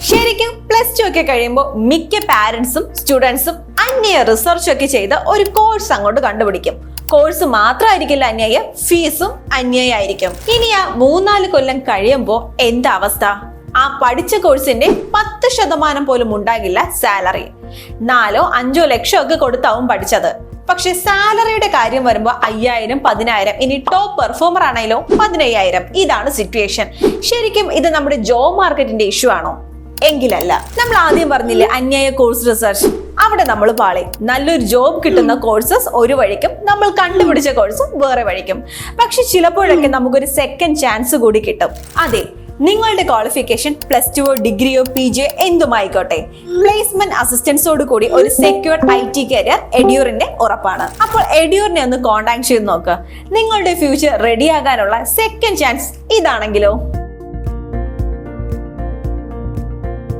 ശരിക്കും plus two ഒക്കെ കഴിയുമ്പോൾ മിക്ക പാരന്റ്സും സ്റ്റുഡൻസും അന്യ റിസർച്ച് ഒക്കെ ചെയ്ത് ഒരു കോഴ്സ് അങ്ങോട്ട് കണ്ടുപിടിക്കും. കോഴ്സ് മാത്രമായിരിക്കില്ല അന്യായ, ഫീസും അന്യായിരിക്കും. ഇനി ആ 3-4 കൊല്ലം കഴിയുമ്പോൾ എന്താ അവസ്ഥ? ആ പഠിച്ച കോഴ്സിന്റെ 10% പോലും ഉണ്ടാകില്ല സാലറി. 4-5 ലക്ഷം ഒക്കെ കൊടുത്താവും പഠിച്ചത്. പക്ഷെ സാലറിയുടെ കാര്യം വരുമ്പോൾ 5000, 10000, ഇനി ടോപ്പ് പെർഫോമർ ആണെങ്കിലോ 15000. ഇതാണ് സിറ്റുവേഷൻ. ശരിക്കും ഇത് നമ്മുടെ ജോബ് മാർക്കറ്റിന്റെ ഇഷ്യൂ ആണോ? എങ്കിലല്ല. നമ്മൾ ആദ്യം പറഞ്ഞില്ലേ അന്യായ കോഴ്സ് റിസർച്ച്, അവിടെ നമ്മൾ പാളി. നല്ലൊരു ജോബ് കിട്ടുന്ന കോഴ്സസ് ഒരു വഴിക്കും, നമ്മൾ കണ്ടുപിടിച്ച കോഴ്സ് വേറെ വഴിക്കും. പക്ഷെ ചിലപ്പോഴൊക്കെ നമുക്കൊരു സെക്കൻഡ് ചാൻസ് കൂടി കിട്ടും. അതെ, നിങ്ങളുടെ ക്വാളിഫിക്കേഷൻ +2 ഡിഗ്രിയോ PG എന്തുമായിക്കോട്ടെ, പ്ലേസ്മെന്റ് അസിസ്റ്റൻസോട് കൂടി ഒരു സെക്യൂർഡ് IT കരിയർ എഡ്യൂറിന്റെ ഉറപ്പാണ്. അപ്പോൾ എഡ്യൂറിനെ ഒന്ന് കോൺടാക്ട് ചെയ്ത് നോക്കുക. നിങ്ങളുടെ ഫ്യൂച്ചർ റെഡിയാകാനുള്ള സെക്കൻഡ് ചാൻസ് ഇതാണെങ്കിലോ.